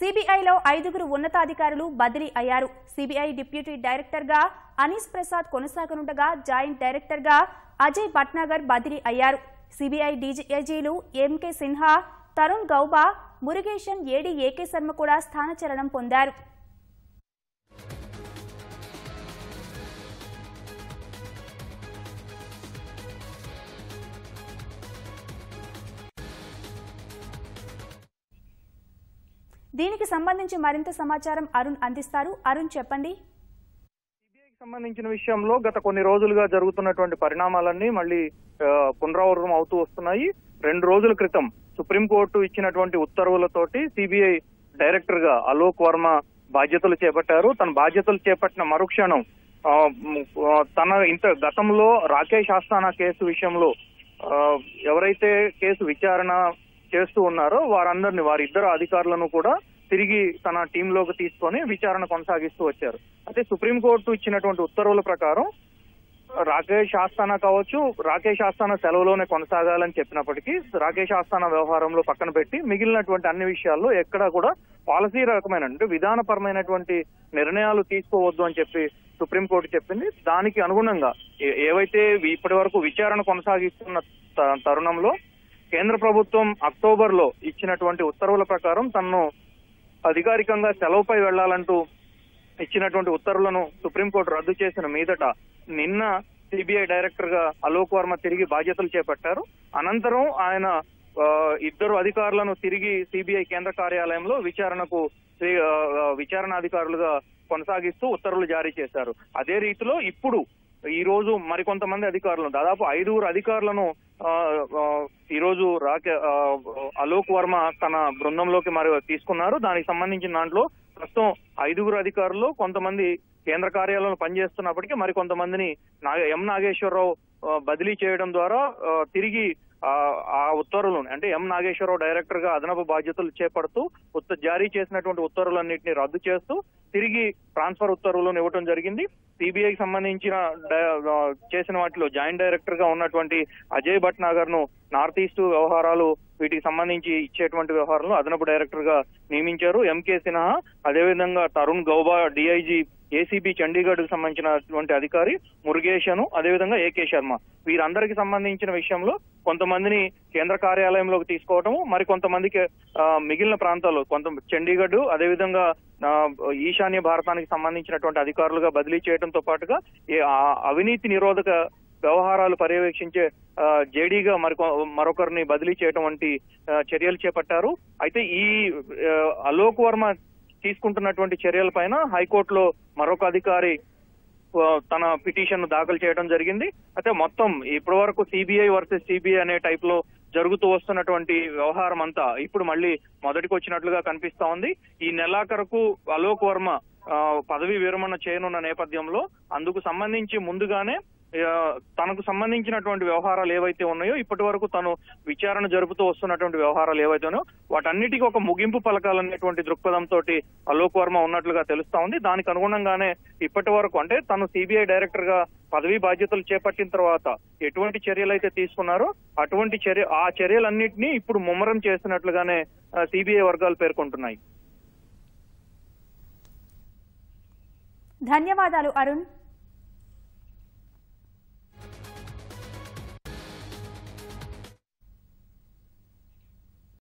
సిబిఐలో 5గురు ఉన్నతాధికారులు బదిలీ అయ్యారు. సిబిఐ డిప్యూటీ డైరెక్టర్ గా అనీస్ ప్రసాద్ కొనసాగనుండగా జాయింట్ డైరెక్టర్ గా అజయ్ భట్నాగర్ బదిలీ అయ్యారు. సిబిఐ డీజీలు MK Sinha, Tarun Gauba, Murugesan, AD AK Sharma కూడా స్థానచలనం పొందారు. దీనికి సంబంధించి మరింత సమాచారం అరుణ్ అందిస్తారు. అరుణ్, చెప్పండి. సిబిఐకి సంబంధించిన విషయంలో గత కొన్ని రోజులుగా జరుగుతున్నటువంటి పరిణామాలన్నీ మళ్ళీ పునరావృతం అవుతూ వస్తున్నాయి. 2 రోజుల క్రితం సుప్రీంకోర్టు ఇచ్చినటువంటి ఉత్తర్వులతోటి సిబిఐ డైరెక్టర్ గా అలోక్ వర్మ బాధ్యతలు చేపట్టారు. తన బాధ్యతలు చేపట్టిన మరుక్షణం గతంలో రాకేష్ ఆస్థానా కేసు విషయంలో ఎవరైతే కేసు విచారణ చేస్తూ ఉన్నారో వారిద్దరు అధికారులను కూడా తిరిగి తన టీంలోకి తీసుకొని విచారణ కొనసాగిస్తూ వచ్చారు. అయితే సుప్రీంకోర్టు ఇచ్చినటువంటి ఉత్తర్వుల ప్రకారం రాకేష్ ఆస్థానా కావచ్చు, రాకేష్ ఆస్థానా సెలవులోనే కొనసాగాలని చెప్పినప్పటికీ రాకేష్ ఆస్థానా వ్యవహారంలో పక్కన పెట్టి మిగిలినటువంటి అన్ని విషయాల్లో ఎక్కడా కూడా పాలసీ రకమైన అంటే విధానపరమైనటువంటి నిర్ణయాలు తీసుకోవద్దు అని చెప్పి సుప్రీంకోర్టు చెప్పింది. దానికి అనుగుణంగా ఏవైతే ఇప్పటి వరకు విచారణ కొనసాగిస్తున్న తరుణంలో కేంద్ర ప్రభుత్వం అక్టోబర్ లో ఇచ్చినటువంటి ఉత్తర్వుల ప్రకారం తనను అధికారికంగా సెలవుపై వెళ్లాలంటూ ఇచ్చినటువంటి ఉత్తర్వులను సుప్రీంకోర్టు రద్దు చేసిన మీదట నిన్న సిబిఐ డైరెక్టర్ గా అలోక్ వర్మ తిరిగి బాధ్యతలు చేపట్టారు. అనంతరం ఆయన 2 అధికారులను తిరిగి సిబిఐ కేంద్ర కార్యాలయంలో విచారణాధికారులుగా కొనసాగిస్తూ ఉత్తర్వులు జారీ చేశారు. అదే రీతిలో ఇప్పుడు ఈ రోజు మరికొంతమంది అధికారులను దాదాపు 5గురు అధికారులను ఈ రోజు అలోక్ వర్మ తన బృందంలోకి తీసుకున్నారు. దానికి సంబంధించిన దాంట్లో ప్రస్తుతం 5గురు అధికారులు కొంతమంది కేంద్ర కార్యాలయంలో పనిచేస్తున్నప్పటికీ మరికొంతమందిని ఎం నాగేశ్వరరావు బదిలీ చేయడం ద్వారా తిరిగి ఆ ఉత్తర్వులను అంటే ఎం నాగేశ్వరరావు డైరెక్టర్ గా అదనపు బాధ్యతలు చేపడుతూ జారీ చేసినటువంటి ఉత్తర్వులన్నింటినీ రద్దు చేస్తూ తిరిగి ట్రాన్స్ఫర్ ఉత్తర్వులను ఇవ్వడం జరిగింది. సిబిఐకి సంబంధించిన చేసిన వాటిలో జాయింట్ డైరెక్టర్ గా ఉన్నటువంటి అజయ్ భట్నాగర్ ను నార్త్ ఈస్ట్ వ్యవహారాలు వీటికి సంబంధించి ఇచ్చేటువంటి వ్యవహారంలో అదనపు డైరెక్టర్ గా నియమించారు. ఎంకే సిన్హా, అదేవిధంగా తరుణ్ గౌబా డిఐజీ ఏసీబీ చండీగఢ్ కు సంబంధించినటువంటి అధికారి మురుగేషన్, అదేవిధంగా ఏకే శర్మ వీరందరికి సంబంధించిన విషయంలో కొంతమందిని కేంద్ర కార్యాలయంలోకి తీసుకోవటము, మరికొంతమందికి మిగిలిన ప్రాంతాల్లో చండీగఢ్ అదేవిధంగా ఈశాన్య భారతానికి సంబంధించినటువంటి అధికారులుగా బదిలీ చేయడంతో పాటుగా అవినీతి నిరోధక వ్యవహారాలు పర్యవేక్షించే జేడీగా మరొకరిని బదిలీ చేయడం వంటి చర్యలు చేపట్టారు. అయితే ఈ అలోక్ వర్మ తీసుకుంటున్నటువంటి చర్యలపైన హైకోర్టులో మరొక అధికారి తన పిటిషన్ దాఖలు చేయడం జరిగింది. అయితే మొత్తం ఇప్పటి వరకు సిబిఐ వర్సెస్ సిబిఐ అనే టైప్ లో జరుగుతూ వస్తున్నటువంటి వ్యవహారం అంతా ఇప్పుడు మళ్ళీ మొదటికి వచ్చినట్లుగా కనిపిస్తా ఉంది. ఈ నెలాఖరుకు అలోక్ వర్మ పదవీ విరమణ చేయనున్న నేపథ్యంలో అందుకు సంబంధించి ముందుగానే తనకు సంబంధించినటువంటి వ్యవహారాలు ఏవైతే ఉన్నాయో ఇప్పటి వరకు తను విచారణ జరుపుతూ వస్తున్నటువంటి వ్యవహారాలు ఏవైతే ఉన్నాయో వాటన్నిటికీ ఒక ముగింపు పలకాలనేటువంటి దృక్పథంతో అలోక్ వర్మ ఉన్నట్లుగా తెలుస్తా ఉంది. దానికి అనుగుణంగానే ఇప్పటి వరకు అంటే తను సిబిఐ డైరెక్టర్ గా పదవీ బాధ్యతలు చేపట్టిన తర్వాత ఎటువంటి చర్యలు అయితే తీసుకున్నారో అటువంటి చర్యలన్నింటినీ ఇప్పుడు ముమ్మరం చేస్తున్నట్లుగానే సిబిఐ వర్గాలు పేర్కొంటున్నాయి. ధన్యవాదాలు అరుణ్.